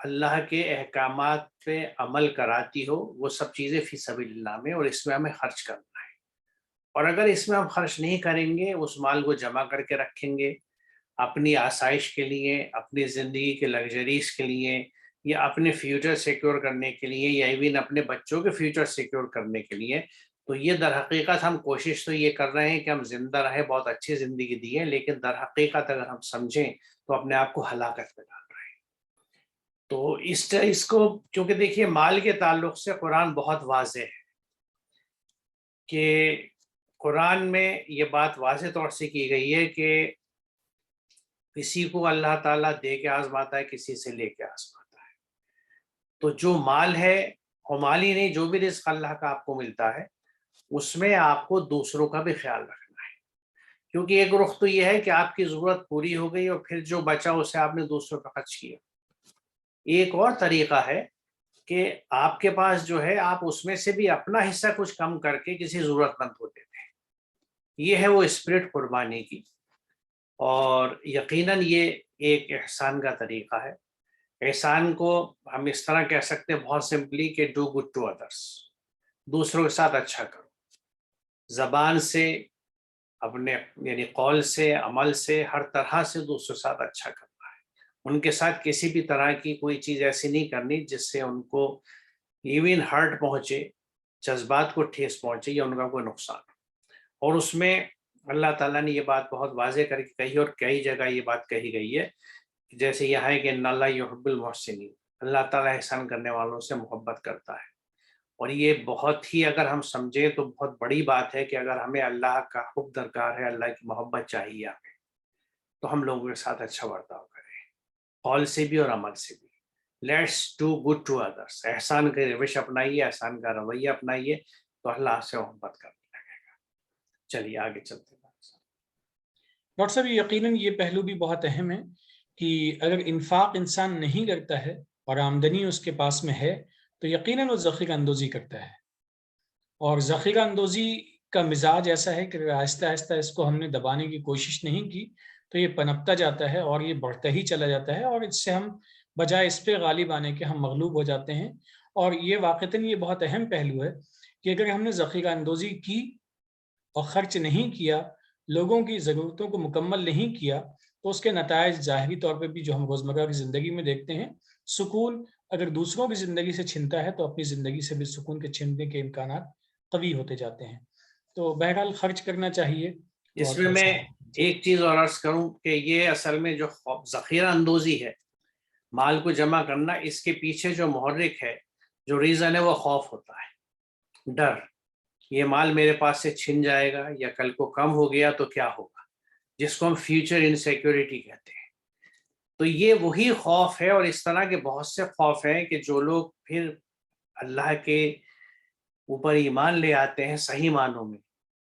اللہ کے احکامات پہ عمل کراتی ہو، وہ سب چیزیں فی سبیل اللہ میں، اور اس میں ہمیں خرچ کرنا ہے۔ اور اگر اس میں ہم خرچ نہیں کریں گے، اس مال کو جمع کر کے رکھیں گے اپنی آسائش کے لیے، اپنی زندگی کے لگژریز کے لیے، یا اپنے فیوچر سیکیور کرنے کے لیے، یا ایون اپنے بچوں کے فیوچر سیکیور کرنے کے لیے، تو یہ در حقیقت ہم کوشش تو یہ کر رہے ہیں کہ ہم زندہ رہیں، بہت اچھی زندگی دی ہے، لیکن در حقیقت اگر ہم سمجھیں تو اپنے آپ کو ہلاکت میں ڈال رہے ہیں۔ تو اس کو چونکہ دیکھیے مال کے تعلق سے قرآن بہت واضح ہے کہ قرآن میں یہ بات واضح طور سے کی گئی ہے کہ کسی کو اللہ تعالیٰ دے کے آزماتا ہے، کسی سے لے کے آزماتا ہے۔ تو جو مال ہے، وہ مال ہی نہیں، جو بھی رزق اللہ کا آپ کو ملتا ہے اس میں آپ کو دوسروں کا بھی خیال رکھنا ہے، کیونکہ ایک رخ تو یہ ہے کہ آپ کی ضرورت پوری ہو گئی اور پھر جو بچا اسے آپ نے دوسروں پہ خرچ کیا۔ ایک اور طریقہ ہے کہ آپ کے پاس جو ہے آپ اس میں سے بھی اپنا حصہ کچھ کم کر کے کسی ضرورت مند کو دیتے ہیں، یہ ہے وہ اسپرٹ قربانی کی، اور یقیناً یہ ایک احسان کا طریقہ ہے۔ احسان کو ہم اس طرح کہہ سکتے ہیں بہت سمپلی کہ ڈو گڈ ٹو ادرس، دوسروں کے ساتھ اچھا کرو، زبان سے، اپنے یعنی قول سے، عمل سے، ہر طرح سے دوسروں کے ساتھ اچھا کرنا ہے۔ ان کے ساتھ کسی بھی طرح کی کوئی چیز ایسی نہیں کرنی جس سے ان کو ایون ہرٹ پہنچے، جذبات کو ٹھیس پہنچے یا ان کا کوئی نقصان۔ اور اس میں اللہ تعالیٰ نے یہ بات بہت واضح کر کے کہی، اور کئی جگہ یہ بات کہی گئی ہے، جیسے یہ ہے کہ ان اللہ یحب المحسنین، اللہ تعالیٰ احسان کرنے والوں سے محبت کرتا ہے۔ اور یہ بہت ہی اگر ہم سمجھیں تو بہت بڑی بات ہے کہ اگر ہمیں اللہ کا حب درکار ہے، اللہ کی محبت چاہیے ہمیں، تو ہم لوگوں کے ساتھ اچھا برتاؤ کریں، قول سے بھی اور عمل سے بھی۔ Let's do good to others, احسان کا روش اپنائیے، احسان کا رویہ اپنائیے، تو اللہ سے محبت کرنے لگے گا۔ چلیے آگے چلتے ہیں۔ ڈاکٹر صاحب یقیناً یہ پہلو بھی بہت اہم ہے کہ اگر انفاق انسان نہیں کرتا ہے اور آمدنی اس کے پاس میں ہے تو یقیناً وہ ذخیرہ اندوزی کرتا ہے، اور ذخیرہ اندوزی کا مزاج ایسا ہے کہ آہستہ آہستہ اس کو ہم نے دبانے کی کوشش نہیں کی تو یہ پنپتا جاتا ہے اور یہ بڑھتا ہی چلا جاتا ہے، اور اس سے ہم بجائے اس پہ غالب آنے کے ہم مغلوب ہو جاتے ہیں۔ اور یہ واقعتاً یہ بہت اہم پہلو ہے کہ اگر ہم نے ذخیرہ اندوزی کی اور خرچ نہیں کیا، لوگوں کی ضرورتوں کو مکمل نہیں کیا، تو اس کے نتائج ظاہری طور پہ بھی جو ہم روزمرہ کی زندگی میں دیکھتے ہیں، سکون اگر دوسروں کی زندگی سے چھنتا ہے تو اپنی زندگی سے بھی سکون کے چھننے کے امکانات قوی ہوتے جاتے ہیں۔ تو بہرحال خرچ کرنا چاہیے۔ اس میں ایک چیز اور عرض کروں کہ یہ اصل میں جو ذخیرہ اندوزی ہے، مال کو جمع کرنا، اس کے پیچھے جو محرک ہے، جو ریزن ہے، وہ خوف ہوتا ہے، ڈر۔ یہ مال میرے پاس سے چھن جائے گا یا کل کو کم ہو گیا تو کیا ہوگا، جس کو ہم فیوچر انسیکیورٹی کہتے ہیں۔ تو یہ وہی خوف ہے، اور اس طرح کے بہت سے خوف ہیں کہ جو لوگ پھر اللہ کے اوپر ایمان لے آتے ہیں صحیح معنوں میں،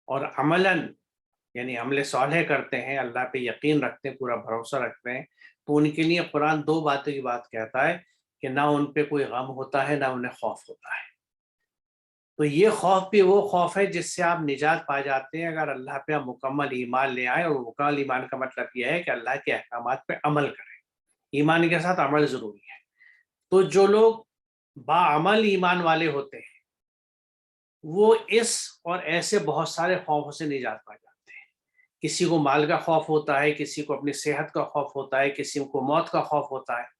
اور عملاً یعنی عمل صالح کرتے ہیں، اللہ پہ یقین رکھتے ہیں، پورا بھروسہ رکھتے ہیں، تو ان کے لیے قرآن دو باتوں کی بات کہتا ہے کہ نہ ان پہ کوئی غم ہوتا ہے، نہ انہیں خوف ہوتا ہے۔ تو یہ خوف بھی وہ خوف ہے جس سے آپ نجات پا جاتے ہیں اگر اللہ پہ آپ مکمل ایمان لے آئیں، اور مکمل ایمان کا مطلب یہ ہے کہ اللہ کے احکامات پہ عمل کریں، ایمان کے ساتھ عمل ضروری ہے۔ تو جو لوگ باعمل ایمان والے ہوتے ہیں وہ اس اور ایسے بہت سارے خوفوں سے نجات پا جاتے ہیں۔ کسی کو مال کا خوف ہوتا ہے، کسی کو اپنی صحت کا خوف ہوتا ہے، کسی کو موت کا خوف ہوتا ہے۔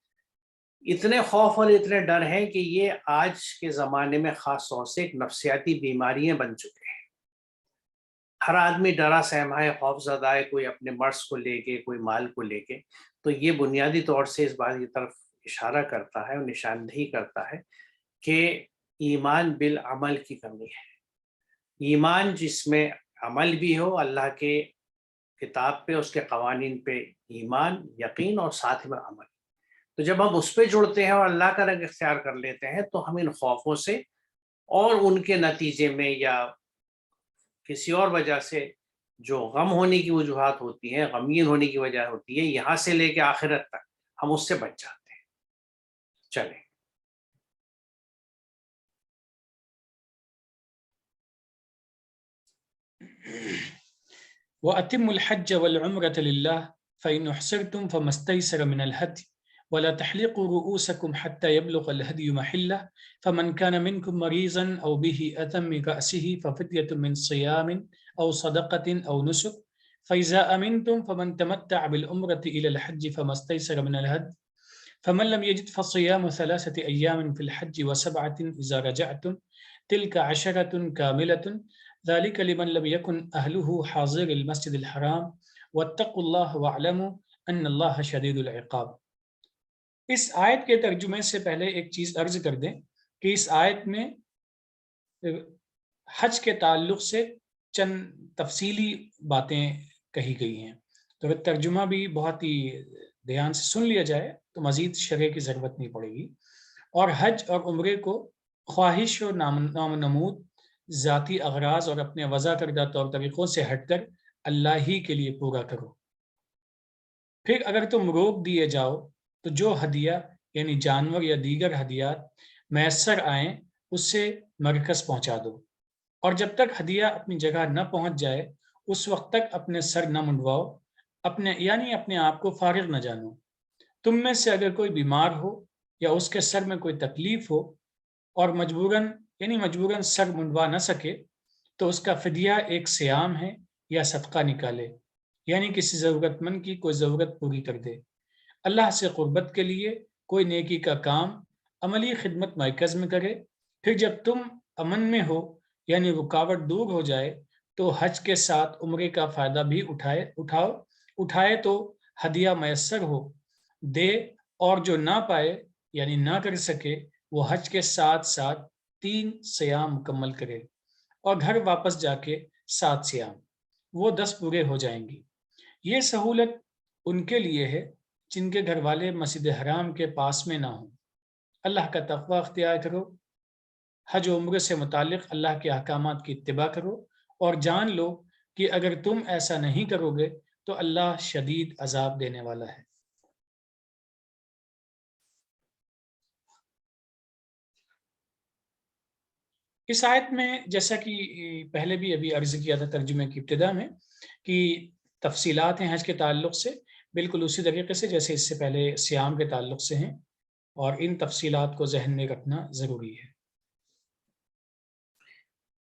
اتنے خوف اور اتنے ڈر ہیں کہ یہ آج کے زمانے میں خاص طور سے ایک نفسیاتی بیماریاں بن چکے ہیں۔ ہر آدمی ڈرا سہما ہے، خوف زدہ ہے، کوئی اپنے مرض کو لے کے، کوئی مال کو لے کے۔ تو یہ بنیادی طور سے اس بات کی طرف اشارہ کرتا ہے اور نشاندہی کرتا ہے کہ ایمان بالعمل کی کمی ہے۔ ایمان جس میں عمل بھی ہو، اللہ کے کتاب پہ، اس کے قوانین پہ ایمان، یقین، اور ساتھ میں عمل۔ تو جب ہم اس پہ جڑتے ہیں اور اللہ کا رنگ اختیار کر لیتے ہیں تو ہم ان خوفوں سے اور ان کے نتیجے میں یا کسی اور وجہ سے جو غم ہونے کی وجوہات ہوتی ہیں، غمگین ہونے کی وجہ ہوتی ہے، یہاں سے لے کے آخرت تک ہم اس سے بچ جاتے ہیں۔ چلیں وَأَتِمُّ الْحَجَّ وَالْعُمْرَةَ لِلَّهِ فَإِنْ أُحْصِرْتُمْ فَمَا اسْتَيْسَرَ مِنَ الْهَدْيِ ولا تحلقوا رؤوسكم حتى يبلغ الهدي محله فمن كان منكم مريضا أو به أذى من رأسه ففدية من صيام أو صدقة أو نسك فإذا أمنتم فمن تمتع بالعمرة إلى الحج فما استيسر من الهدي فمن لم يجد فصيام 3 أيام في الحج و7 إذا رجعتم تلك 10 كاملة ذلك لمن لم يكن أهله حاضر المسجد الحرام واتقوا الله واعلموا أن الله شديد العقاب۔ اس آیت کے ترجمے سے پہلے ایک چیز عرض کر دیں کہ اس آیت میں حج کے تعلق سے چند تفصیلی باتیں کہی گئی ہیں، تو ترجمہ بھی بہت ہی دھیان سے سن لیا جائے تو مزید شرح کی ضرورت نہیں پڑے گی۔ اور حج اور عمرے کو خواہش اور نام نمود ذاتی اغراض اور اپنے وضع کردہ طور طریقوں سے ہٹ کر اللہ ہی کے لیے پورا کرو۔ پھر اگر تم روک دیے جاؤ تو جو ہدیہ یعنی جانور یا دیگر ہدیات میسر آئیں اس سے مرکز پہنچا دو، اور جب تک ہدیہ اپنی جگہ نہ پہنچ جائے اس وقت تک اپنے سر نہ منڈواؤ، اپنے آپ کو فارغ نہ جانو۔ تم میں سے اگر کوئی بیمار ہو یا اس کے سر میں کوئی تکلیف ہو اور مجبوراً سر منڈوا نہ سکے تو اس کا فدیہ ایک صیام ہے یا صدقہ نکالے، یعنی کسی ضرورت مند کی کوئی ضرورت پوری کر دے۔ اللہ سے قربت کے لیے کوئی نیکی کا کام عملی خدمت مرکز میں کرے، پھر جب تم امن میں ہو یعنی رکاوٹ دور ہو جائے تو حج کے ساتھ عمرے کا فائدہ بھی اٹھائے تو ہدیہ میسر ہو دے، اور جو نہ پائے یعنی نہ کر سکے وہ حج کے ساتھ 3 صیام مکمل کرے، اور گھر واپس جا کے 7 صیام، وہ 10 پورے ہو جائیں گی۔ یہ سہولت ان کے لیے ہے جن کے گھر والے مسجد حرام کے پاس میں نہ ہوں۔ اللہ کا تقوی اختیار کرو، حج و عمرے سے متعلق اللہ کے احکامات کی اتباع کرو، اور جان لو کہ اگر تم ایسا نہیں کرو گے تو اللہ شدید عذاب دینے والا ہے۔ اس آیت میں جیسا کہ پہلے بھی ابھی عرض کیا تھا ترجمے کی ابتدا میں کہ تفصیلات ہیں حج کے تعلق سے بالکل اسی طریقے سے جیسے اس سے پہلے صیام کے تعلق سے ہیں، اور ان تفصیلات کو ذہن میں رکھنا ضروری ہے۔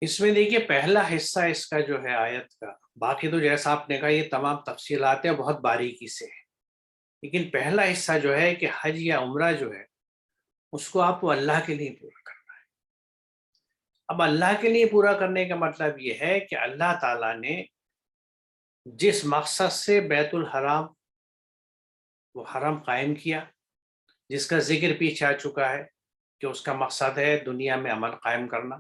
اس میں دیکھیے پہلا حصہ اس کا جو ہے آیت کا، باقی تو جیسا آپ نے کہا یہ تمام تفصیلات بہت باریکی سے ہیں، لیکن پہلا حصہ جو ہے کہ حج یا عمرہ جو ہے اس کو آپ کو اللہ کے لیے پورا کرنا ہے۔ اب اللہ کے لیے پورا کرنے کا مطلب یہ ہے کہ اللہ تعالیٰ نے جس مقصد سے بیت الحرام وہ حرم قائم کیا، جس کا ذکر پیچھے آ چکا ہے کہ اس کا مقصد ہے دنیا میں امن قائم کرنا،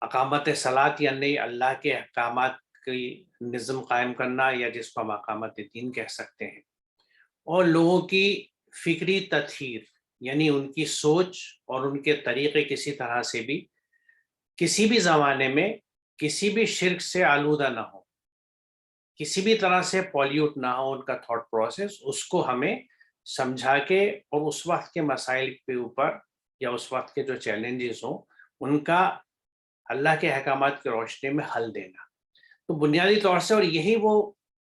اقامت صلاۃ یعنی اللہ کے احکامات کی نظم قائم کرنا، یا جس کو ہم اقامت دین کہہ سکتے ہیں، اور لوگوں کی فکری تطہیر یعنی ان کی سوچ اور ان کے طریقے کسی طرح سے بھی کسی بھی زمانے میں کسی بھی شرک سے آلودہ نہ ہو، کسی بھی طرح سے پالیوٹ نہ ہو ان کا تھاٹ پروسیس، اس کو ہمیں سمجھا کے اور اس وقت کے مسائل کے اوپر یا اس وقت کے جو چیلنجز ہوں ان کا اللہ کے احکامات کی روشنی میں حل دینا۔ تو بنیادی طور سے، اور یہی وہ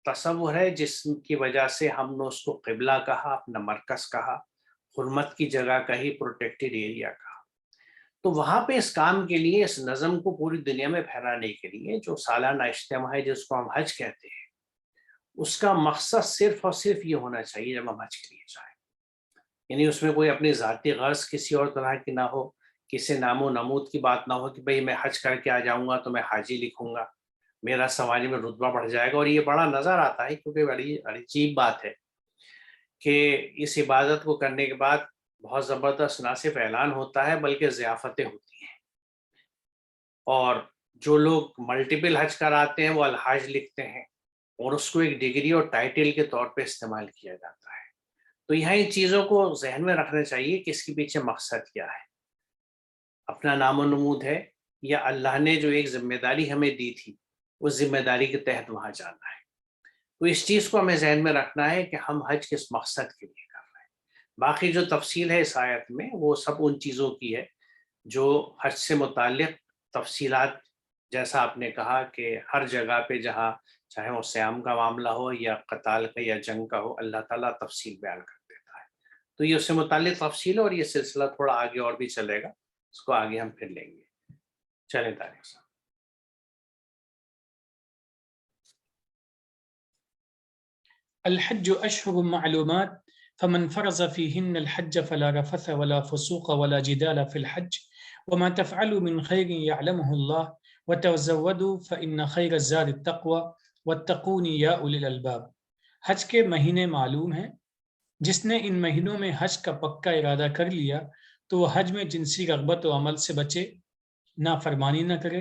تصور ہے جس کی وجہ سے ہم نے اس کو قبلہ کہا، اپنا مرکز کہا، حرمت کی جگہ کہی، پروٹیکٹڈ ایریا کہا۔ تو وہاں پہ اس کام کے لیے، اس نظم کو پوری دنیا میں پھیلانے کے لیے جو سالانہ اجتماع ہے جس کو ہم حج کہتے ہیں، اس کا مقصد صرف اور صرف یہ ہونا چاہیے جب ہم حج کے لیے جائیں، یعنی اس میں کوئی اپنی ذاتی غرض کسی اور طرح کی نہ ہو، کسی نام و نمود کی بات نہ ہو کہ بھئی میں حج کر کے آ جاؤں گا تو میں حاجی لکھوں گا، میرا سماج میں رتبہ بڑھ جائے گا۔ اور یہ بڑا نظر آتا ہے کیونکہ بڑی عجیب بات ہے کہ اس عبادت کو کرنے کے بعد بہت زبردست نہ صرف اعلان ہوتا ہے بلکہ ضیافتیں ہوتی ہیں، اور جو لوگ ملٹیپل حج کراتے ہیں وہ الحاج لکھتے ہیں، اور اس کو ایک ڈگری اور ٹائٹل کے طور پہ استعمال کیا جاتا ہے۔ تو یہاں ان چیزوں کو ذہن میں رکھنا چاہیے کہ اس کے پیچھے مقصد کیا ہے، اپنا نام و نمود ہے، یا اللہ نے جو ایک ذمہ داری ہمیں دی تھی اس ذمہ داری کے تحت وہاں جانا ہے۔ تو اس چیز کو ہمیں ذہن میں رکھنا ہے کہ ہم حج کس مقصد کے لیے کر رہے ہیں۔ باقی جو تفصیل ہے اس آیت میں وہ سب ان چیزوں کی ہے جو حج سے متعلق تفصیلات، جیسا آپ نے کہا کہ ہر جگہ پہ جہاں چاہے وہ صیام کا معاملہ ہو یا قتال کا یا جنگ کا ہو، اللہ تعالیٰ تفصیل بیان کر دیتا ہے۔ تو یہ اس سے متعلق تفصیل ہے اور یہ سلسلہ تھوڑا آگے اور بھی چلے گا، اس کو آگے ہم پھر لیں گے. چلیں طارق صاحب. الحج اشہر معلومات فمن فرض فيهن الحج فلا رفث ولا فسوق ولا جدال في الحج وما تفعلوا من خير يعلمه الله وتزودوا فإن خير الزاد التقوى واتقون يا أولي الألباب. حج کے مہینے معلوم ہیں، جس نے ان مہینوں میں حج کا پکا ارادہ کر لیا تو وہ حج میں جنسی رغبت و عمل سے بچے، نافرمانی نہ کرے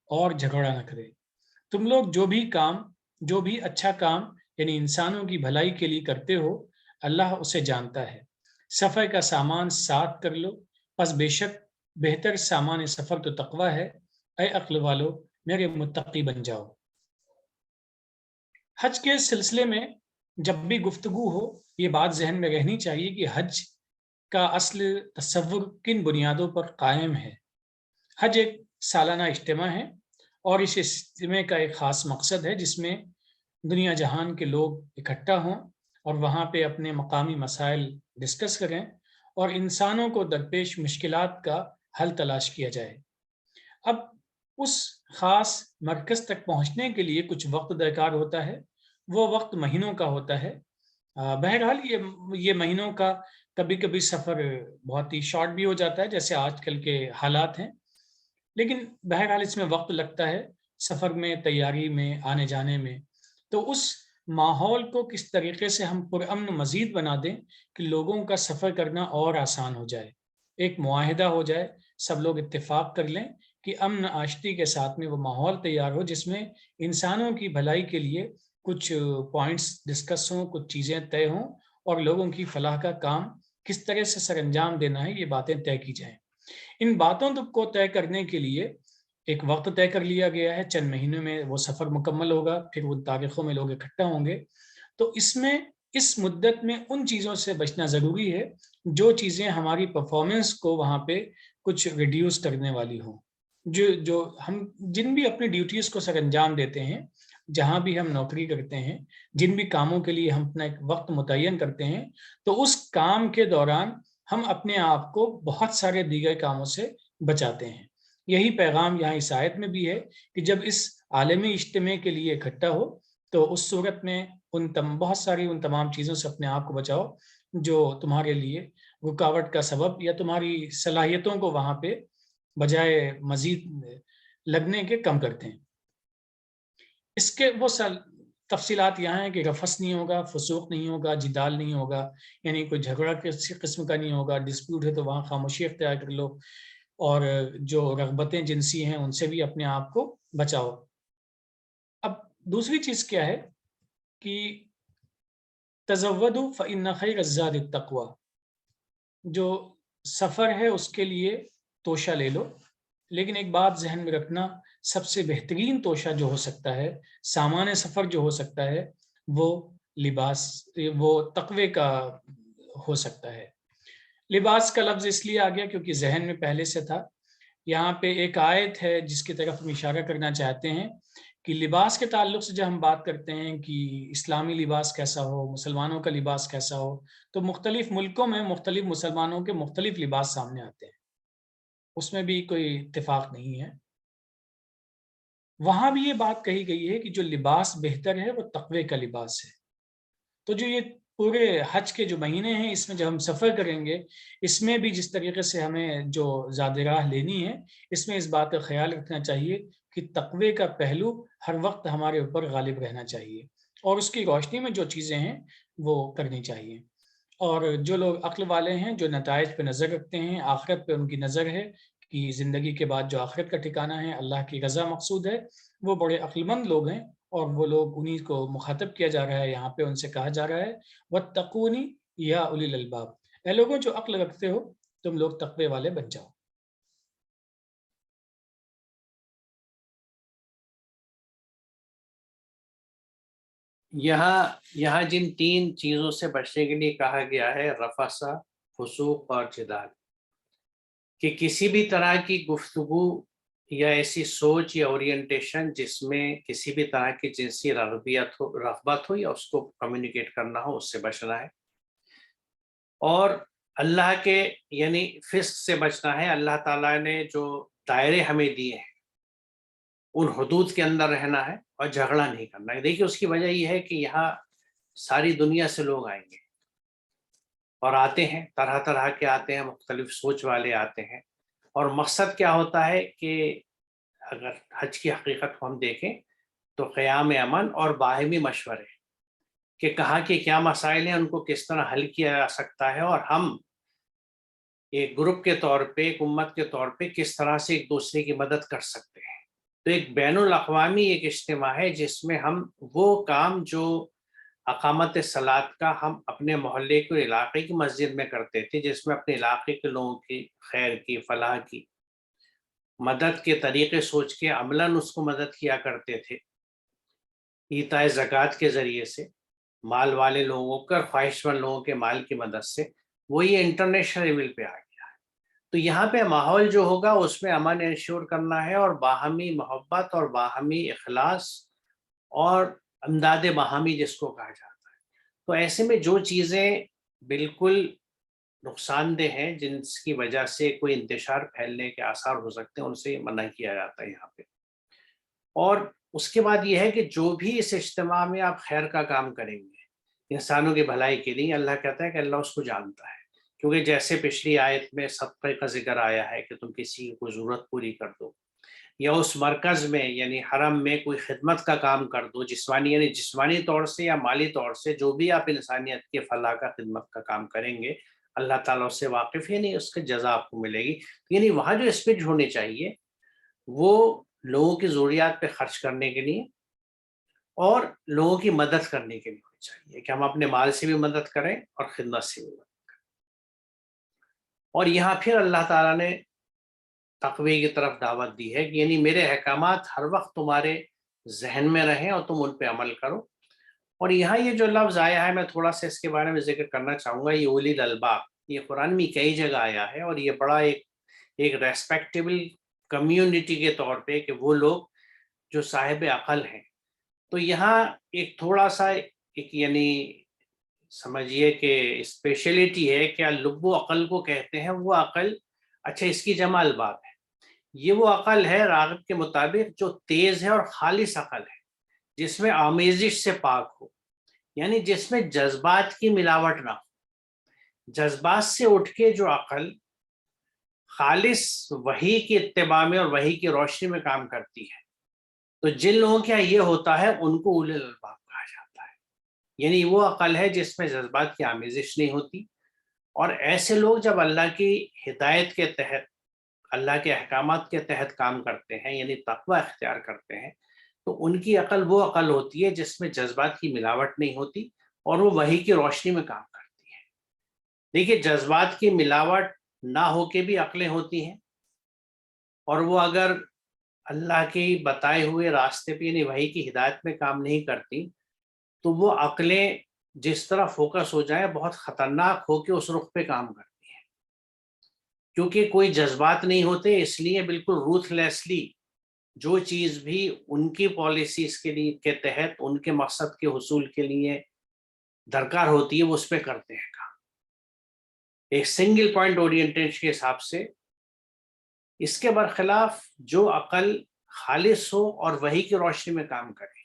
اور جھگڑا نہ کرے. تم لوگ جو بھی اچھا کام یعنی انسانوں کی بھلائی کے لیے کرتے ہو، اللہ اسے جانتا ہے. سفر کا سامان ساتھ کر لو، پس بے شک بہتر سامان سفر تو تقوی ہے. اے عقل والو میرے متقی بن جاؤ. حج کے سلسلے میں جب بھی گفتگو ہو یہ بات ذہن میں رہنی چاہیے کہ حج کا اصل تصور کن بنیادوں پر قائم ہے. حج ایک سالانہ اجتماع ہے اور اس اجتماع کا ایک خاص مقصد ہے جس میں دنیا جہان کے لوگ اکٹھا ہوں اور وہاں پہ اپنے مقامی مسائل ڈسکس کریں اور انسانوں کو درپیش مشکلات کا حل تلاش کیا جائے. اب اس خاص مرکز تک پہنچنے کے لیے کچھ وقت درکار ہوتا ہے، وہ وقت مہینوں کا ہوتا ہے. بہرحال یہ مہینوں کا کبھی کبھی سفر بہت ہی شارٹ بھی ہو جاتا ہے جیسے آج کل کے حالات ہیں، لیکن بہرحال اس میں وقت لگتا ہے سفر میں، تیاری میں، آنے جانے میں. تو اس ماحول کو کس طریقے سے ہم پرامن مزید بنا دیں کہ لوگوں کا سفر کرنا اور آسان ہو جائے، ایک معاہدہ ہو جائے، سب لوگ اتفاق کر لیں کہ امن آشتی کے ساتھ میں وہ ماحول تیار ہو جس میں انسانوں کی بھلائی کے لیے کچھ پوائنٹس ڈسکس ہوں، کچھ چیزیں طے ہوں اور لوگوں کی فلاح کا کام کس طرح سے سر انجام دینا ہے یہ باتیں طے کی جائیں. ان باتوں کو طے کرنے کے لیے ایک وقت طے کر لیا گیا ہے، چند مہینوں میں وہ سفر مکمل ہوگا، پھر ان تاریخوں میں لوگ اکٹھا ہوں گے. تو اس مدت میں ان چیزوں سے بچنا ضروری ہے جو چیزیں ہماری پرفارمنس کو وہاں پہ کچھ ریڈیوس کرنے والی ہوں. جو ہم جن بھی اپنی ڈیوٹیز کو سر انجام دیتے ہیں، جہاں بھی ہم نوکری کرتے ہیں، جن بھی کاموں کے لیے ہم اپنا ایک وقت متعین کرتے ہیں، تو اس کام کے دوران ہم اپنے آپ کو بہت سارے دیگر کاموں سے بچاتے ہیں. یہی پیغام یہاں اس آیت میں بھی ہے کہ جب اس عالمی اجتماع کے لیے اکٹھا ہو تو اس صورت میں بہت ساری ان تمام چیزوں سے اپنے آپ کو بچاؤ جو تمہارے لیے رکاوٹ کا سبب یا تمہاری صلاحیتوں کو وہاں پہ بجائے مزید لگنے کے کم کرتے ہیں. اس کے وہ تفصیلات یہاں ہیں کہ رفث نہیں ہوگا، فسوق نہیں ہوگا، جدال نہیں ہوگا، یعنی کوئی جھگڑا کسی قسم کا نہیں ہوگا. ڈسپیوٹ ہے تو وہاں خاموشی اختیار کر لو اور جو رغبتیں جنسی ہیں ان سے بھی اپنے آپ کو بچاؤ. اب دوسری چیز کیا ہے کہ تزودوا فإن خیر الزاد التقوی. جو سفر ہے اس کے لیے توشہ لے لو، لیکن ایک بات ذہن میں رکھنا، سب سے بہترین توشہ جو ہو سکتا ہے، سامان سفر جو ہو سکتا ہے، وہ لباس، وہ تقوی کا ہو سکتا ہے. لباس کا لفظ اس لیے آ گیا کیونکہ ذہن میں پہلے سے تھا. یہاں پہ ایک آیت ہے جس کی طرف ہم اشارہ کرنا چاہتے ہیں کہ لباس کے تعلق سے جب ہم بات کرتے ہیں کہ اسلامی لباس کیسا ہو، مسلمانوں کا لباس کیسا ہو، تو مختلف ملکوں میں مختلف مسلمانوں کے مختلف لباس سامنے آتے ہیں، اس میں بھی کوئی اتفاق نہیں ہے. وہاں بھی یہ بات کہی گئی ہے کہ جو لباس بہتر ہے وہ تقوی کا لباس ہے. تو جو یہ پورے حج کے جو مہینے ہیں اس میں جب ہم سفر کریں گے، اس میں بھی جس طریقے سے ہمیں جو زاد راہ لینی ہے، اس میں اس بات کا خیال رکھنا چاہیے کہ تقوی کا پہلو ہر وقت ہمارے اوپر غالب رہنا چاہیے اور اس کی روشنی میں جو چیزیں ہیں وہ کرنی چاہیے. اور جو لوگ عقل والے ہیں، جو نتائج پہ نظر رکھتے ہیں، آخرت پہ ان کی نظر ہے کہ زندگی کے بعد جو آخرت کا ٹھکانہ ہے اللہ کی رضا مقصود ہے، وہ بڑے عقل مند لوگ ہیں اور وہ لوگ انہی کو مخاطب کیا جا رہا ہے. یہاں پہ ان سے کہا جا رہا ہے وَاتَّقُونِ یا اولی الالباب، اے لوگوں جو عقل رکھتے ہو تم لوگ تقوی والے بن جاؤ. یہاں جن تین چیزوں سے بچنے کے لیے کہا گیا ہے، رفث، فسوق اور جدال، کہ کسی بھی طرح کی گفتگو یا ایسی سوچ یا اورینٹیشن جس میں کسی بھی طرح کی جنسی رغبت ہو یا اس کو کمیونیکیٹ کرنا ہو، اس سے بچنا ہے. اور اللہ کے یعنی فسق سے بچنا ہے. اللہ تعالیٰ نے جو دائرے ہمیں دیے ہیں ان حدود کے اندر رہنا ہے اور جھگڑا نہیں کرنا ہے. دیکھیے اس کی وجہ یہ ہے کہ یہاں ساری دنیا سے لوگ آئیں گے اور آتے ہیں، طرح طرح کے آتے ہیں، مختلف سوچ والے آتے ہیں. اور مقصد کیا ہوتا ہے کہ اگر حج کی حقیقت کو ہم دیکھیں تو قیام امن اور باہمی مشورے کہ کہاں کے کیا مسائل ہیں، ان کو کس طرح حل کیا جا سکتا ہے، اور ہم ایک گروپ کے طور پہ، ایک امت کے طور پہ کس طرح سے ایک دوسرے کی مدد کر سکتے ہیں. تو ایک بین الاقوامی ایک اجتماع ہے جس میں ہم وہ کام جو اقامت صلاۃ کا ہم اپنے محلے کے علاقے کی مسجد میں کرتے تھے، جس میں اپنے علاقے کے لوگوں کی خیر کی، فلاح کی، مدد کے طریقے سوچ کے عملاً اس کو مدد کیا کرتے تھے ایتاء زکوٰۃ کے ذریعے سے، مال والے لوگوں کے اور خواہش مند لوگوں کے مال کی مدد سے. وہ یہ انٹرنیشنل لیول پہ آ گیا ہے. تو یہاں پہ ماحول جو ہوگا اس میں امن انشور کرنا ہے، اور باہمی محبت اور باہمی اخلاص اور امداد باہمی جس کو کہا جاتا ہے. تو ایسے میں جو چیزیں بالکل نقصان دہ ہیں، جن کی وجہ سے کوئی انتشار پھیلنے کے آثار ہو سکتے ہیں، ان سے منع کیا جاتا ہے یہاں پہ. اور اس کے بعد یہ ہے کہ جو بھی اس اجتماع میں آپ خیر کا کام کریں گے انسانوں کی بھلائی کے لیے، اللہ کہتا ہے کہ اللہ اس کو جانتا ہے. کیونکہ جیسے پچھلی آیت میں صدقے کا ذکر آیا ہے کہ تم کسی کی کوئی ضرورت پوری کر دو، یا اس مرکز میں یعنی حرم میں کوئی خدمت کا کام کر دو، جسمانی یعنی جسمانی طور سے یا مالی طور سے، جو بھی آپ انسانیت کے فلاح کا خدمت کا کام کریں گے، اللہ تعالیٰ اس سے واقف ہے، یعنی اس کی جزا آپ کو ملے گی. یعنی وہاں جو اسپرٹ ہونی چاہیے وہ لوگوں کی ضروریات پہ خرچ کرنے کے لیے اور لوگوں کی مدد کرنے کے لیے ہونی چاہیے، کہ ہم اپنے مال سے بھی مدد کریں اور خدمت سے بھی مدد کریں. اور یہاں پھر اللہ تعالیٰ نے تقوی کی طرف دعوت دی ہے کہ یعنی میرے احکامات ہر وقت تمہارے ذہن میں رہیں اور تم ان پہ عمل کرو. اور یہاں یہ جو لفظ آیا ہے میں تھوڑا سا اس کے بارے میں ذکر کرنا چاہوں گا. یہ اولی الالباب، یہ قرآن میں کئی جگہ آیا ہے، اور یہ بڑا ایک ریسپیکٹیبل کمیونٹی کے طور پہ کہ وہ لوگ جو صاحب عقل ہیں. تو یہاں ایک تھوڑا سا ایک یعنی سمجھیے کہ اسپیشلٹی ہے کہ لب و عقل کو کہتے ہیں. وہ عقل، اچھا اس کی جمع الباب ہے. یہ وہ عقل ہے راغب کے مطابق جو تیز ہے اور خالص عقل ہے، جس میں آمیزش سے پاک ہو، یعنی جس میں جذبات کی ملاوٹ نہ ہو. جذبات سے اٹھ کے جو عقل خالص وحی کی اتباع میں اور وحی کی روشنی میں کام کرتی ہے، تو جن لوگوں کا یہ ہوتا ہے ان کو اولو الالباب کہا جاتا ہے. یعنی وہ عقل ہے جس میں جذبات کی آمیزش نہیں ہوتی. اور ایسے لوگ جب اللہ کی ہدایت کے تحت، اللہ کے احکامات کے تحت کام کرتے ہیں، یعنی تقوی اختیار کرتے ہیں، تو ان کی عقل وہ عقل ہوتی ہے جس میں جذبات کی ملاوٹ نہیں ہوتی اور وہ وحی کی روشنی میں کام کرتی ہے. دیکھیے جذبات کی ملاوٹ نہ ہو کے بھی عقلیں ہوتی ہیں، اور وہ اگر اللہ کے بتائے ہوئے راستے پہ یعنی وحی کی ہدایت میں کام نہیں کرتی، تو وہ عقلیں جس طرح فوکس ہو جائیں بہت خطرناک ہو کے اس رخ پہ کام کرتی ہیں. کیونکہ کوئی جذبات نہیں ہوتے، اس لیے بالکل روتھ لیسلی جو چیز بھی ان کی پالیسیز کے لیے کے تحت ان کے مقصد کے حصول کے لیے درکار ہوتی ہے وہ اس پہ کرتے ہیں کام، ایک سنگل پوائنٹ اورینٹیشن کے حساب سے. اس کے برخلاف جو عقل خالص ہو اور وحی کی روشنی میں کام کرے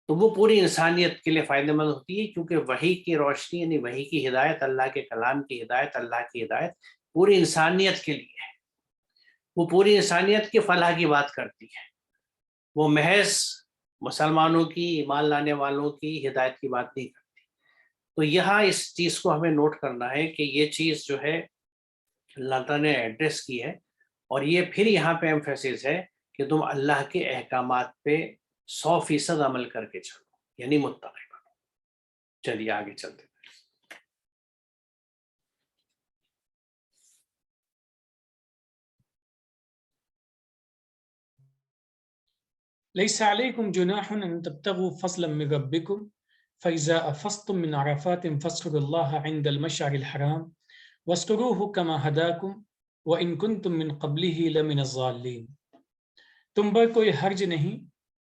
تو وہ پوری انسانیت کے لیے فائدہ مند ہوتی ہے. کیونکہ وحی کی روشنی یعنی وحی کی ہدایت، اللہ کے کلام کی ہدایت، اللہ کی ہدایت پوری انسانیت کے لیے ہے. وہ پوری انسانیت کی فلاح کی بات کرتی ہے، وہ محض مسلمانوں کی، ایمان لانے والوں کی ہدایت کی بات نہیں کرتی. تو یہاں اس چیز کو ہمیں نوٹ کرنا ہے کہ یہ چیز جو ہے اللہ تعالیٰ نے ایڈریس کی ہے، اور یہ پھر یہاں پہ ایمفیسس ہے کہ تم اللہ کے احکامات پہ 100% عمل کر کے چلو، یعنی متقی بنو. چلیے آگے چلتے ہیں. ليس عليكم جناح أن تبتغوا فضلا من ربكم فإذا أفضتم من عرفات فاذكروا الله عند المشعر الحرام واذكروه كما هداكم وإن كنتم من قبله لمن الضالين. تم پر کوئی حرج نہیں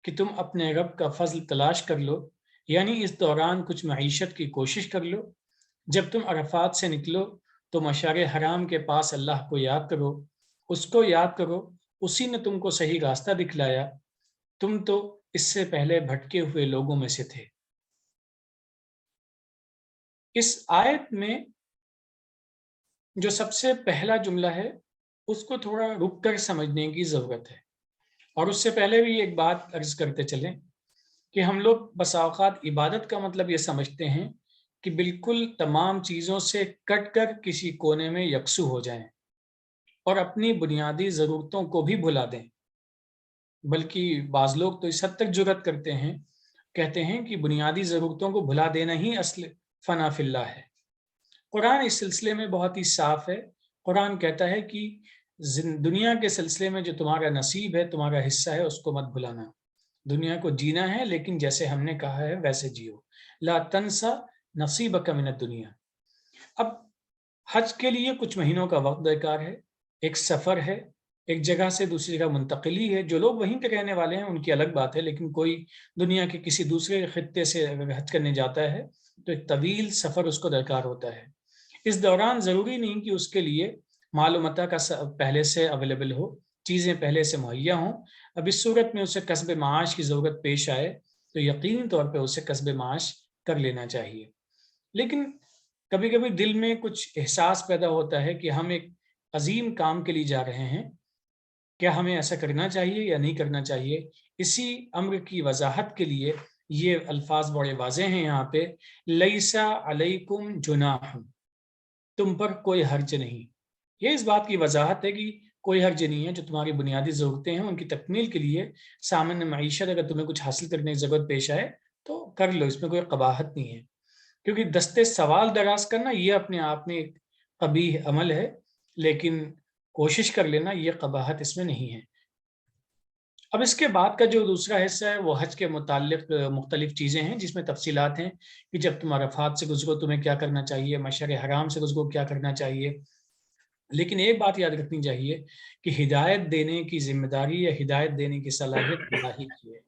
کہ تم اپنے رب کا فضل تلاش کر لو، یعنی اس دوران کچھ معیشت کی کوشش کر لو. جب تم عرفات سے نکلو تو مشعر حرام کے پاس اللہ کو یاد کرو، اس کو یاد کرو، اسی نے تم کو صحیح راستہ دکھلایا، تم تو اس سے پہلے بھٹکے ہوئے لوگوں میں سے تھے۔ اس آیت میں جو سب سے پہلا جملہ ہے اس کو تھوڑا رک کر سمجھنے کی ضرورت ہے، اور اس سے پہلے بھی ایک بات عرض کرتے چلیں کہ ہم لوگ بسا اوقات عبادت کا مطلب یہ سمجھتے ہیں کہ بالکل تمام چیزوں سے کٹ کر کسی کونے میں یکسو ہو جائیں اور اپنی بنیادی ضرورتوں کو بھی بھلا دیں، بلکہ بعض لوگ تو اس حد تک جرأت کرتے ہیں، کہتے ہیں کہ بنیادی ضرورتوں کو بھلا دینا ہی اصل فنا فی اللہ ہے۔ قرآن اس سلسلے میں بہت ہی صاف ہے۔ قرآن کہتا ہے کہ دنیا کے سلسلے میں جو تمہارا نصیب ہے، تمہارا حصہ ہے، اس کو مت بھلانا۔ دنیا کو جینا ہے، لیکن جیسے ہم نے کہا ہے ویسے جیو، لا تنسا نصیبک من الدنیا۔ اب حج کے لیے کچھ مہینوں کا وقت درکار ہے، ایک سفر ہے، ایک جگہ سے دوسری جگہ منتقلی ہے۔ جو لوگ وہیں کے رہنے والے ہیں ان کی الگ بات ہے، لیکن کوئی دنیا کے کسی دوسرے خطے سے حج کرنے جاتا ہے تو ایک طویل سفر اس کو درکار ہوتا ہے۔ اس دوران ضروری نہیں کہ اس کے لیے مال و متاع کا پہلے سے اویلیبل ہو، چیزیں پہلے سے مہیا ہوں۔ اب اس صورت میں اسے کسب معاش کی ضرورت پیش آئے تو یقینی طور پہ اسے کسب معاش کر لینا چاہیے۔ لیکن کبھی کبھی دل میں کچھ احساس پیدا ہوتا ہے کہ ہم ایک عظیم کام کے لیے جا رہے ہیں، کیا ہمیں ایسا کرنا چاہیے یا نہیں کرنا چاہیے؟ اسی امر کی وضاحت کے لیے یہ الفاظ بڑے واضح ہیں یہاں پہ، لیسا علیکم جناح، تم پر کوئی حرج نہیں۔ یہ اس بات کی وضاحت ہے کہ کوئی حرج نہیں ہے، جو تمہاری بنیادی ضرورتیں ہیں ان کی تکمیل کے لیے سامنے معیشت اگر تمہیں کچھ حاصل کرنے کی ضرورت پیش آئے تو کر لو، اس میں کوئی قباحت نہیں ہے۔ کیونکہ دستے سوال دراز کرنا یہ اپنے آپ میں ایک قبیح عمل ہے، لیکن کوشش کر لینا یہ قباحت اس میں نہیں ہے۔ اب اس کے بعد کا جو دوسرا حصہ ہے وہ حج کے متعلق مختلف چیزیں ہیں، جس میں تفصیلات ہیں کہ جب تم عرفات سے گزرو تمہیں کیا کرنا چاہیے، مشعر حرام سے گزرو کیا کرنا چاہیے۔ لیکن ایک بات یاد رکھنی چاہیے کہ ہدایت دینے کی ذمہ داری یا ہدایت دینے کی صلاحیت اللہ ہی کی ہے۔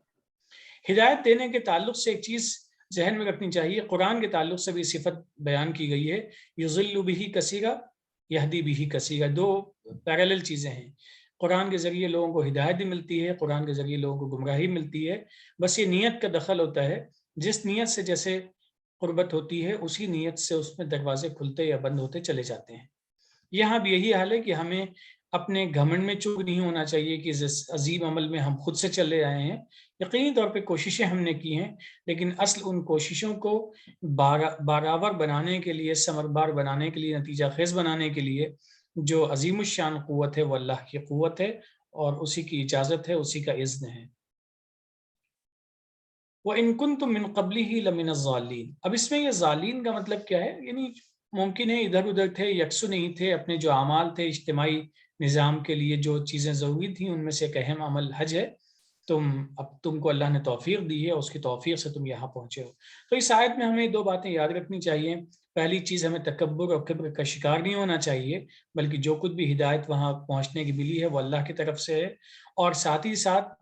ہدایت دینے کے تعلق سے ایک چیز ذہن میں رکھنی چاہیے، قرآن کے تعلق سے بھی صفت بیان کی گئی ہے، یضل بہ کثیرا یہدی بہ کثیرا، دو پیرالل چیزیں ہیں۔ قرآن کے ذریعے لوگوں کو ہدایت بھی ملتی ہے، قرآن کے ذریعے لوگوں کو گمراہی ملتی ہے، بس یہ نیت کا دخل ہوتا ہے۔ جس نیت سے جیسے قربت ہوتی ہے اسی نیت سے اس میں دروازے کھلتے یا بند ہوتے چلے جاتے ہیں۔ یہاں بھی یہی حال ہے کہ ہمیں اپنے گھمنڈ میں چوک نہیں ہونا چاہیے کہ اس عظیم عمل میں ہم خود سے چلے آئے ہیں۔ یقینی طور پہ کوششیں ہم نے کی ہیں، لیکن اصل ان کوششوں کو بارآور بنانے کے لیے، ثمربار بنانے کے لیے، نتیجہ خیز بنانے کے لیے جو عظیم الشان قوت ہے وہ اللہ کی قوت ہے، اور اسی کی اجازت ہے، اسی کا اذن ہے۔ وَإِن كُنتُم مِّن قَبْلِهِ لَمِنَ الضَّالِّينَ۔ اب اس میں یہ ضالین کا مطلب کیا ہے؟ یعنی ممکن ہے ادھر ادھر تھے، یکسو نہیں تھے، اپنے جو اعمال تھے اجتماعی نظام کے لیے جو چیزیں ضروری تھیں ان میں سے ایک اہم عمل حج ہے، اب تم کو اللہ نے توفیق دی ہے، اس کی توفیق سے تم یہاں پہنچے ہو۔ تو اس آیت میں ہمیں دو باتیں یاد رکھنی چاہیے۔ پہلی چیز، ہمیں تکبر اور کبر کا شکار نہیں ہونا چاہیے، بلکہ جو کچھ بھی ہدایت وہاں پہنچنے کی ملی ہے وہ اللہ کی طرف سے ہے، اور ساتھ ہی ساتھ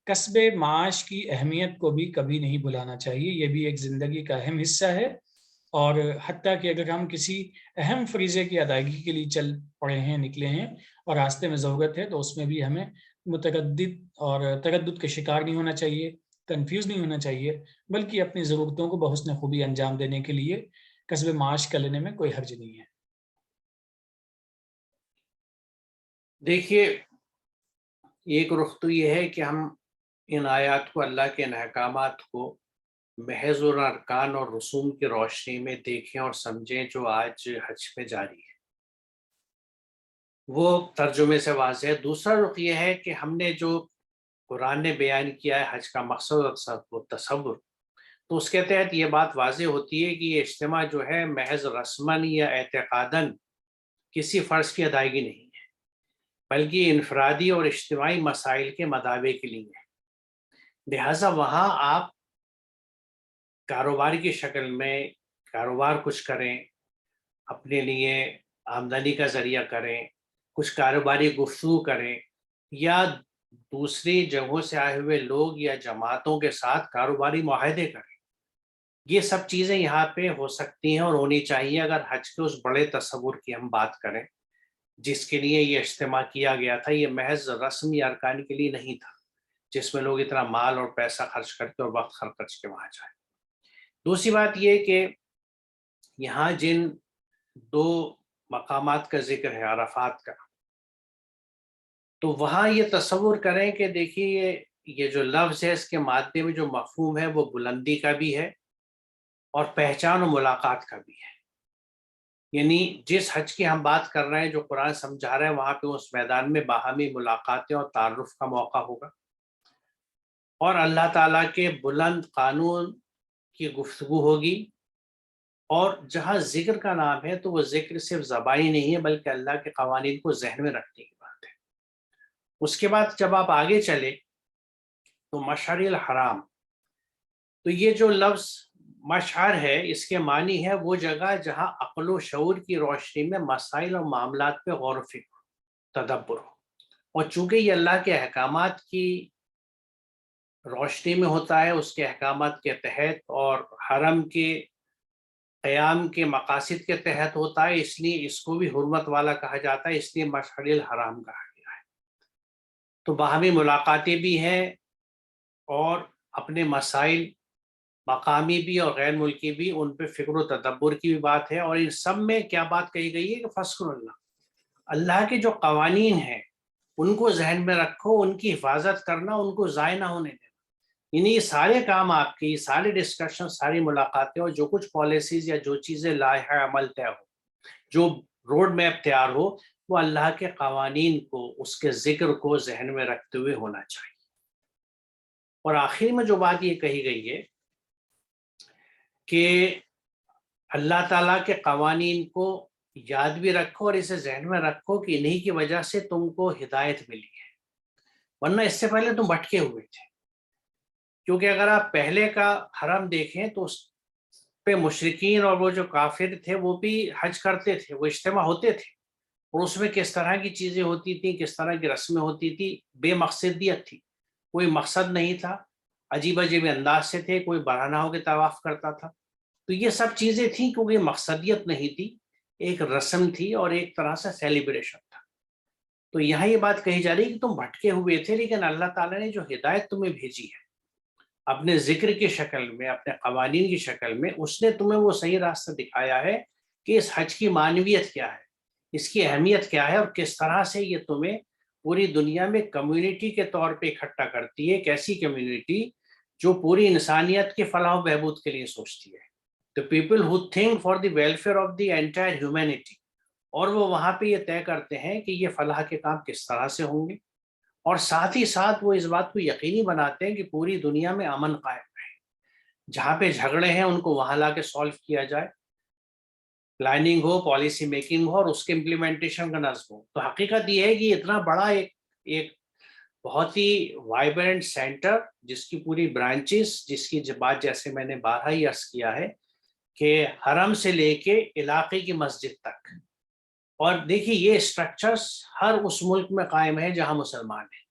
کسب معاش کی اہمیت کو بھی کبھی نہیں بھلانا چاہیے، یہ بھی ایک زندگی کا اہم حصہ ہے۔ اور حتیٰ کہ اگر ہم کسی اہم فریضے کی ادائیگی کے لیے چل پڑے ہیں، نکلے ہیں اور راستے میں ضرورت ہے، تو اس میں بھی ہمیں متردد اور تردد کے شکار نہیں ہونا چاہیے، کنفیوز نہیں ہونا چاہیے، بلکہ اپنی ضرورتوں کو بحسن خوبی انجام دینے کے لیے کسب معاش کر لینے میں کوئی حرج نہیں ہے۔ دیکھیے، ایک رخ تو یہ ہے کہ ہم ان آیات کو، اللہ کے ان احکامات کو محض اور ارکان اور رسوم کی روشنی میں دیکھیں اور سمجھیں جو آج حج میں جاری ہے، وہ ترجمے سے واضح ہے۔ دوسرا رخ یہ ہے کہ ہم نے جو قرآن نے بیان کیا ہے حج کا مقصد و تصور، تو اس کے تحت یہ بات واضح ہوتی ہے کہ یہ اجتماع جو ہے محض رسماً یا اعتقاداً کسی فرض کی ادائیگی نہیں ہے، بلکہ انفرادی اور اجتماعی مسائل کے مداوع کے لیے ہے۔ لہٰذا وہاں آپ کاروبار کی شکل میں کاروبار کچھ کریں، اپنے لیے آمدنی کا ذریعہ کریں، کچھ کاروباری گفتگو کریں، یا دوسری جگہوں سے آئے ہوئے لوگ یا جماعتوں کے ساتھ کاروباری معاہدے کریں، یہ سب چیزیں یہاں پہ ہو سکتی ہیں اور ہونی چاہیے اگر حج کے اس بڑے تصور کی ہم بات کریں جس کے لیے یہ اجتماع کیا گیا تھا. یہ محض رسم یا ارکان کے لیے نہیں تھا جس میں لوگ اتنا مال اور پیسہ خرچ کرتے اور وقت خرچ کے وہاں جائیں. دوسری بات یہ کہ یہاں جن دو مقامات کا ذکر ہے عرفات کا، تو وہاں یہ تصور کریں کہ دیکھیے یہ جو لفظ ہے اس کے مادے میں جو مفہوم ہے وہ بلندی کا بھی ہے اور پہچان و ملاقات کا بھی ہے. یعنی جس حج کی ہم بات کر رہے ہیں جو قرآن سمجھا رہے ہیں وہاں پہ اس میدان میں باہمی ملاقاتیں اور تعارف کا موقع ہوگا اور اللہ تعالیٰ کے بلند قانون کی گفتگو ہوگی. اور جہاں ذکر کا نام ہے تو وہ ذکر صرف زبانی نہیں ہے بلکہ اللہ کے قوانین کو ذہن میں رکھنے کی بات ہے. اس کے بعد جب آپ آگے چلے تو مشعر الحرام، تو یہ جو لفظ مشعر ہے اس کے معنی ہے وہ جگہ جہاں عقل و شعور کی روشنی میں مسائل اور معاملات پہ غور و فکر تدبر ہو. اور چونکہ یہ اللہ کے احکامات کی روشنی میں ہوتا ہے، اس کے احکامات کے تحت اور حرم کے قیام کے مقاصد کے تحت ہوتا ہے، اس لیے اس کو بھی حرمت والا کہا جاتا ہے، اس لیے مشعر الحرام کہا گیا ہے. تو باہمی ملاقاتیں بھی ہیں اور اپنے مسائل مقامی بھی اور غیر ملکی بھی ان پہ فکر و تدبر کی بھی بات ہے. اور ان سب میں کیا بات کہی گئی ہے کہ فذکر اللہ، اللہ کے جو قوانین ہیں ان کو ذہن میں رکھو، ان کی حفاظت کرنا، ان کو ضائع نہ ہونے دینا. یعنی یہ سارے کام آپ کی، یہ سارے ڈسکشن، ساری ملاقاتیں اور جو کچھ پالیسیز یا جو چیزیں لائحہ عمل طے ہو، جو روڈ میپ تیار ہو، وہ اللہ کے قوانین کو، اس کے ذکر کو ذہن میں رکھتے ہوئے ہونا چاہیے. اور آخر میں جو بات یہ کہی گئی ہے کہ اللہ تعالیٰ کے قوانین کو یاد بھی رکھو اور اسے ذہن میں رکھو کہ انہی کی وجہ سے تم کو ہدایت ملی ہے، ورنہ اس سے پہلے تم بھٹکے ہوئے تھے. کیونکہ اگر آپ پہلے کا حرم دیکھیں تو اس پہ مشرکین اور وہ جو کافر تھے وہ بھی حج کرتے تھے، وہ اجتماع ہوتے تھے، اور اس میں کس طرح کی چیزیں ہوتی تھیں، کس طرح کی رسمیں ہوتی تھی، بے مقصدیت تھی، کوئی مقصد نہیں تھا، عجیب عجیب انداز سے تھے، کوئی بہانہ ہو کے طواف کرتا تھا. تو یہ سب چیزیں تھیں کیونکہ مقصدیت نہیں تھی، ایک رسم تھی اور ایک طرح سے سیلیبریشن تھا. تو یہاں یہ بات کہی جا رہی ہے کہ تم بھٹکے ہوئے تھے، لیکن اللہ تعالیٰ نے جو ہدایت تمہیں بھیجی ہے اپنے ذکر کی شکل میں، اپنے قوانین کی شکل میں، اس نے تمہیں وہ صحیح راستہ دکھایا ہے کہ اس حج کی معنویت کیا ہے، اس کی اہمیت کیا ہے، اور کس طرح سے یہ تمہیں پوری دنیا میں کمیونٹی کے طور پہ اکٹھا کرتی ہے. ایک ایسی کمیونٹی جو پوری انسانیت کے فلاح و بہبود کے لیے سوچتی ہے. The people who think for the welfare of the entire humanity. اور وہ وہاں پہ یہ طے کرتے ہیں کہ یہ فلاح کے کام کس طرح سے ہوں گے، اور ساتھ ہی ساتھ وہ اس بات کو یقینی بناتے ہیں کہ پوری دنیا میں امن قائم رہے، جہاں پہ جھگڑے ہیں ان کو وہاں لا کے سالو کیا جائے، پلاننگ ہو، پالیسی میکنگ ہو اور اس کے امپلیمنٹیشن کا نظم ہو. تو حقیقت یہ ہے کہ اتنا بڑا ایک بہت ہی وائبرنٹ سینٹر جس کی پوری برانچز، جس کی بات جیسے میں نے بارہا ہی عرض کیا ہے کہ حرم سے لے کے علاقے کی مسجد تک. اور دیکھیے یہ اسٹرکچرز ہر اس ملک میں قائم ہے جہاں مسلمان ہیں.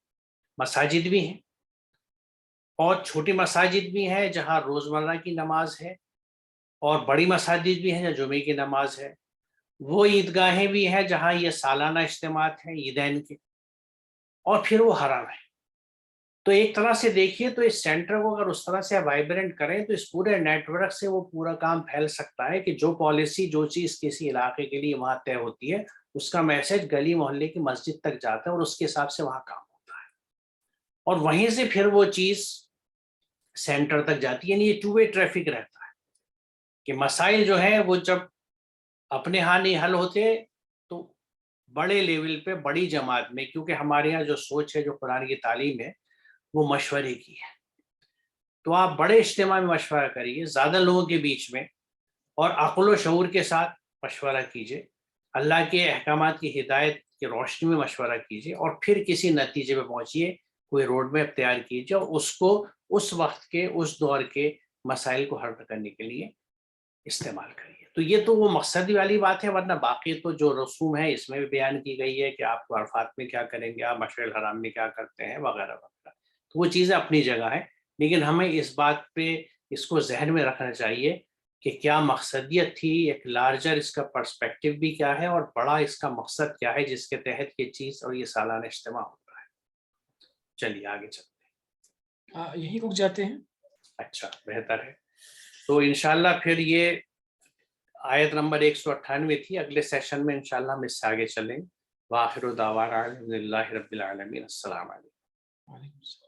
مساجد بھی ہیں اور چھوٹی مساجد بھی ہیں جہاں روزمرہ کی نماز ہے، اور بڑی مساجد بھی ہیں جہاں جمعے کی نماز ہے. وہ عیدگاہیں بھی ہیں جہاں یہ سالانہ اجتماعات ہیں عیدین کے، اور پھر وہ حرم ہے. تو ایک طرح سے دیکھیے تو اس سینٹر کو اگر اس طرح سے وائبرنٹ کریں تو اس پورے نیٹ ورک سے وہ پورا کام پھیل سکتا ہے کہ جو پالیسی، جو چیز کسی علاقے کے لیے وہاں طے ہوتی ہے اس کا میسج گلی محلے کی مسجد تک جاتا ہے اور اس کے حساب سے وہاں کام ہوتا ہے، اور وہیں سے پھر وہ چیز سینٹر تک جاتی ہے. یعنی یہ ٹو وے ٹریفک رہتا ہے کہ مسائل جو ہیں وہ جب اپنے ہاں نہیں حل ہوتے تو بڑے لیول پہ بڑی جماعت میں، کیونکہ ہمارے یہاں جو سوچ ہے، جو قرآن کی تعلیم ہے وہ مشورے کی ہے، تو آپ بڑے اجتماع میں مشورہ کریے زیادہ لوگوں کے بیچ میں، اور عقل و شعور کے ساتھ مشورہ کیجیے، اللہ کے احکامات کی ہدایت کی روشنی میں مشورہ کیجیے، اور پھر کسی نتیجے پہ پہنچیے، کوئی روڈ میپ تیار کیجیے اور اس کو اس وقت کے، اس دور کے مسائل کو حل کرنے کے لیے استعمال کریے. تو یہ تو وہ مقصدی والی بات ہے، ورنہ باقی تو جو رسوم ہے اس میں بھی بیان کی گئی ہے کہ آپ کو عرفات میں کیا کریں گے، آپ مشعر الحرام میں کیا کرتے ہیں، وغیرہ وغیرہ. تو وہ چیزیں اپنی جگہ ہیں، لیکن ہمیں اس بات پہ اس کو ذہن میں رکھنا چاہیے کہ کیا مقصدیت تھی، ایک لارجر اس کا پرسپیکٹو بھی کیا ہے، اور بڑا اس کا مقصد کیا ہے جس کے تحت یہ چیز اور یہ سالانہ اجتماع ہوتا ہے۔ چلیے آگے چلتے ہیں۔ یہی رک جاتے ہیں۔ اچھا، بہتر ہے۔ تو انشاءاللہ پھر یہ آیت نمبر 198 تھی، اگلے سیشن میں انشاءاللہ ہم اس سے آگے چلیں۔ وآخر دعوانا الحمدللہ رب العالمین۔ السلام علیکم۔ وعلیکم السلام۔